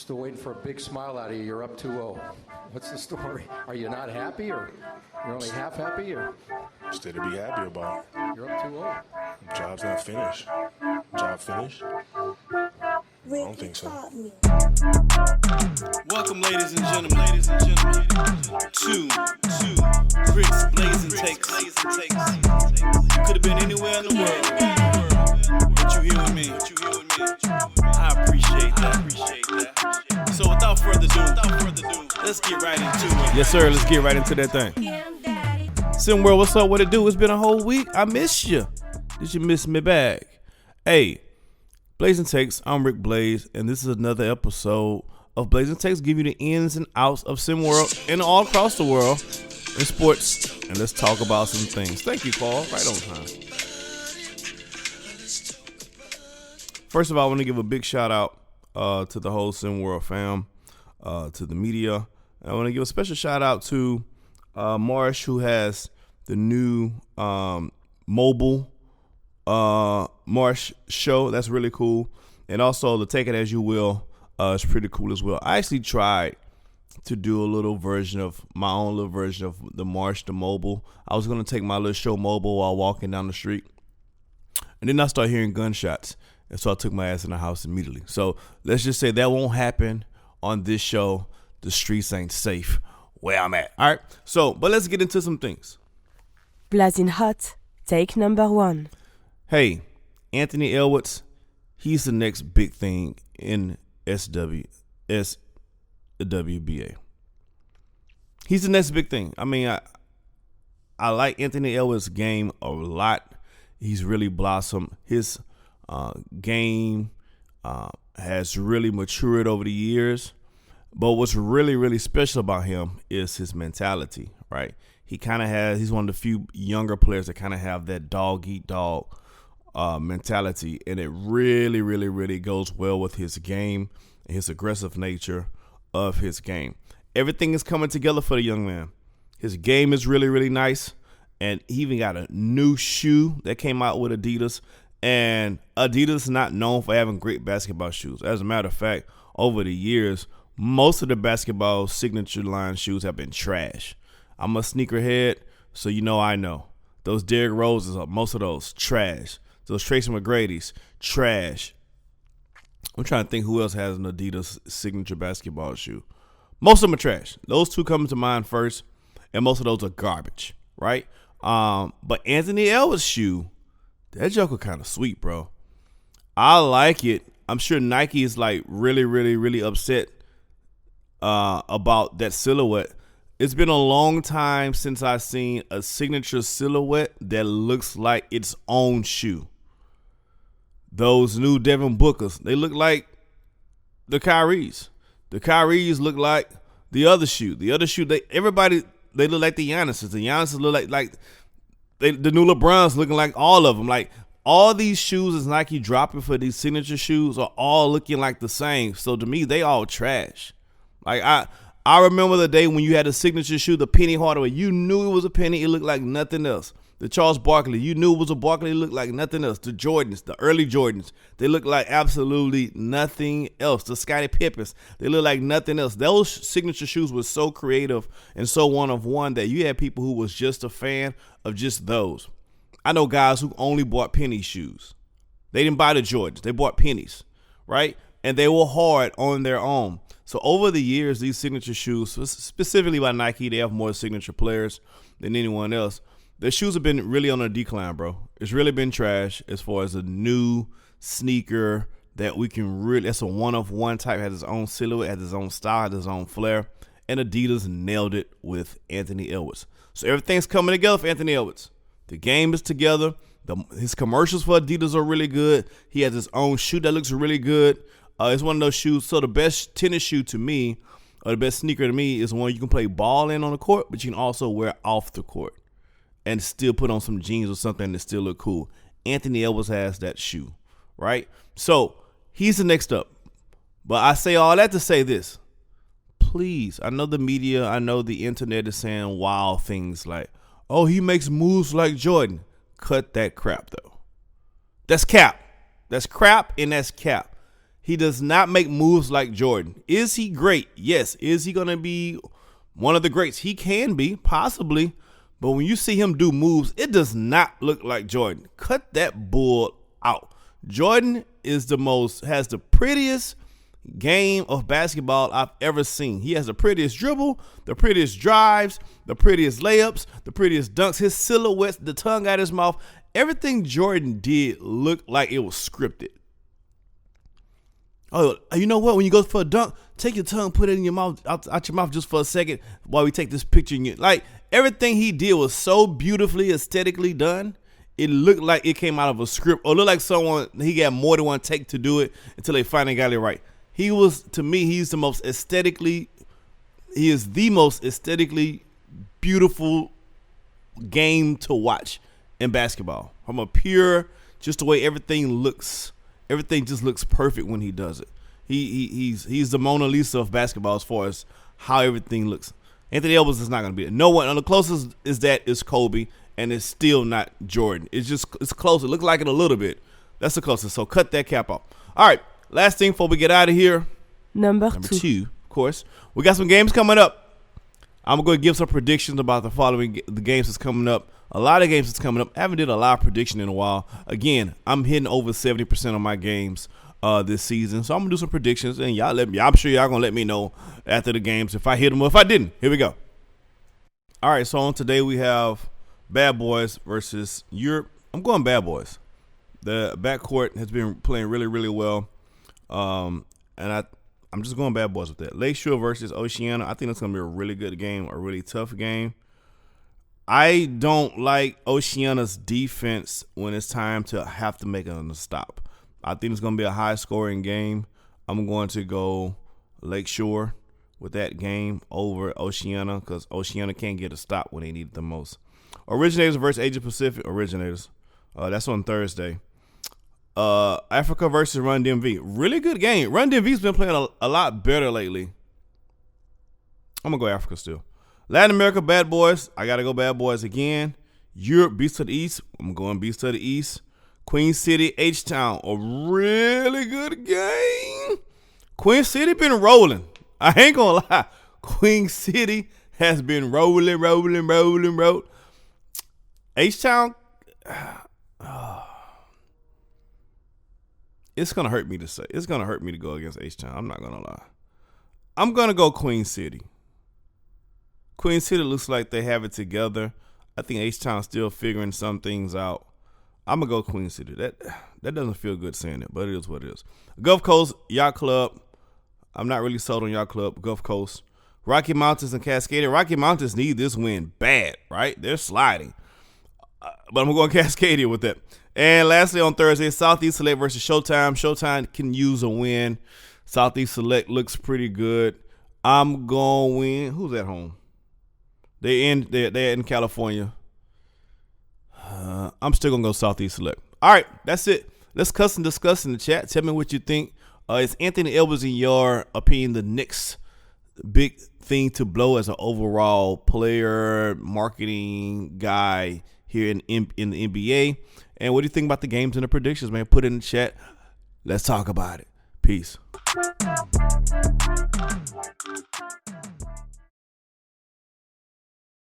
Still waiting for a big smile out of you. You're up 2-0. What's the story? Are you not happy, or you're only half happy, or? Still to be happy about. You're up 2-0. Job's not finished. Job finished? I don't think so. Welcome, ladies and gentlemen, to Bricks Blazing Takes. You could have been anywhere in the world, but you here with me. I appreciate that. So without further ado, let's get right into it. Yes, sir. Let's get right into that thing. SimWorld, what's up? What it do? It's been a whole week. I missed you. Did you miss me back? Hey, Blazing Takes. I'm Rick Blaze, and this is another episode of Blazing Takes. Give you the ins and outs of SimWorld and all across the world in sports. And let's talk about some things. Thank you, Paul. Right on time. First of all, I want to give a big shout out to the whole SimWorld fam, to the media. I want to give a special shout out to Marsh, who has the new mobile Marsh show. That's really cool. And also the Take It As You Will is pretty cool as well. I actually tried to do a little version of my own little version of the Marsh, the mobile. I was going to take my little show mobile while walking down the street. And then I started hearing gunshots. And so I took my ass in the house immediately. So let's just say that won't happen on this show. The streets ain't safe where I'm at. All right. So, but let's get into some things. BLAZIN Hot, take number 1. Hey, Anthony Edwards, he's the next big thing in SWBA. He's the next big thing. I mean, I like Anthony Edwards' game a lot. He's really blossomed. His game has really matured over the years. But what's really, really special about him is his mentality, right? He's one of the few younger players that kind of have that dog eat dog mentality. And it really, really, really goes well with his game and his aggressive nature of his game. Everything is coming together for the young man. His game is really, really nice. And he even got a new shoe that came out with Adidas. And Adidas is not known for having great basketball shoes. As a matter of fact, over the years, most of the basketball signature line shoes have been trash. I'm a sneakerhead, so I know. Those Derrick Roses, most of those, trash. Those Tracy McGrady's, trash. I'm trying to think who else has an Adidas signature basketball shoe. Most of them are trash. Those two come to mind first, and most of those are garbage, right? But Anthony Edwards' shoe, that joker kind of sweet, bro. I like it. I'm sure Nike is like really, really, really upset about that silhouette. It's been a long time since I've seen a signature silhouette that looks like its own shoe. Those new Devin Bookers, they look like the Kyries. The Kyries look like the other shoe. The other shoe, they look like the Giannis's. The Giannis's look like the new LeBrons looking like all of them. Like all these shoes is Nike dropping for these signature shoes are all looking like the same. So to me, they all trash. Like I remember the day when you had a signature shoe, the Penny Hardaway. You knew it was a Penny. It looked like nothing else. The Charles Barkley, you knew it was a Barkley. It looked like nothing else. The Jordans, the early Jordans, they look like absolutely nothing else. The Scottie Pippens, they look like nothing else. Those signature shoes were so creative and so one of one that you had people who was just a fan of just those. I know guys who only bought penny shoes. They didn't buy the Jordans. They bought pennies, right? And they were hard on their own. So over the years, these signature shoes, specifically by Nike, they have more signature players than anyone else. Their shoes have been really on a decline, bro. It's really been trash as far as a new sneaker that we can really, that's a one-of-one type, has its own silhouette, has its own style, has its own flair. And Adidas nailed it with Anthony Edwards. So everything's coming together for Anthony Edwards. The game is together. His commercials for Adidas are really good. He has his own shoe that looks really good. It's one of those shoes. So the best tennis shoe to me, or the best sneaker to me, is one you can play ball in on the court, but you can also wear off the court and still put on some jeans or something that still look cool. Anthony Edwards has that shoe, right? So he's the next up. But I say all that to say this. Please, I know the media, I know the internet is saying wild things like, oh, he makes moves like Jordan. Cut that crap, though. That's cap. That's crap and that's cap. He does not make moves like Jordan. Is he great? Yes. Is he going to be one of the greats? He can be, possibly. But when you see him do moves, it does not look like Jordan. Cut that bull out. Jordan has the prettiest game of basketball I've ever seen. He has the prettiest dribble, the prettiest drives, the prettiest layups, the prettiest dunks, his silhouettes, the tongue out his mouth. Everything Jordan did looked like it was scripted. Oh, you know what? When you go for a dunk, take your tongue, put it in your mouth, out your mouth just for a second while we take this picture. Like, everything he did was so beautifully, aesthetically done. It looked like it came out of a script, or looked like he got more than one take to do it until they finally got it right. To me, he is the most aesthetically beautiful game to watch in basketball. From a pure, just the way everything looks. Everything just looks perfect when he does it. He's the Mona Lisa of basketball as far as how everything looks. Anthony Edwards is not going to be it. No one. And the closest is Kobe, and it's still not Jordan. It's close. It looks like it a little bit. That's the closest. So cut that cap off. All right. Last thing before we get out of here. Number 2, two. of course. We got some games coming up. I'm going to give some predictions about the games that's coming up. A lot of games that's coming up. I haven't did a live prediction in a while. Again, I'm hitting over 70% of my games this season. So I'm going to do some predictions, and I'm sure y'all going to let me know after the games if I hit them or if I didn't. Here we go. All right, so on today we have Bad Boys versus Europe. I'm going Bad Boys. The backcourt has been playing really, really well. And I'm just going Bad Boys with that. Lakeshore versus Oceana. I think that's going to be a really good game, a really tough game. I don't like Oceana's defense when it's time to have to make a stop. I think it's going to be a high-scoring game. I'm going to go Lakeshore with that game over Oceana because Oceana can't get a stop when they need it the most. Originators versus Asia Pacific. Originators. That's on Thursday. Africa versus Run DMV. Really good game. Run DMV's been playing a lot better lately. I'm going to go Africa still. Latin America, Bad Boys. I got to go Bad Boys again. Europe, Beast of the East. I'm going Beast of the East. Queen City, H-Town. A really good game. Queen City been rolling. I ain't going to lie. Queen City has been rolling. H-Town, it's going to hurt me to say. It's going to hurt me to go against H-Town. I'm not going to lie. I'm going to go Queen City. Queen City looks like they have it together. I think H-Town's still figuring some things out. I'm going to go Queen City. That doesn't feel good saying it, but it is what it is. Gulf Coast, Yacht Club. I'm not really sold on Yacht Club, Gulf Coast. Rocky Mountains and Cascadia. Rocky Mountains need this win bad, right? They're sliding. But I'm going Cascadia with that. And lastly, on Thursday, Southeast Select versus Showtime. Showtime can use a win. Southeast Select looks pretty good. I'm going to win. Who's at home? They're in California. I'm still going to go Southeast Select. All right, that's it. Let's cuss and discuss in the chat. Tell me what you think. Is Anthony Edwards, in your opinion, the next big thing to blow as an overall player, marketing guy here in the NBA? And what do you think about the games and the predictions, man? Put it in the chat. Let's talk about it. Peace.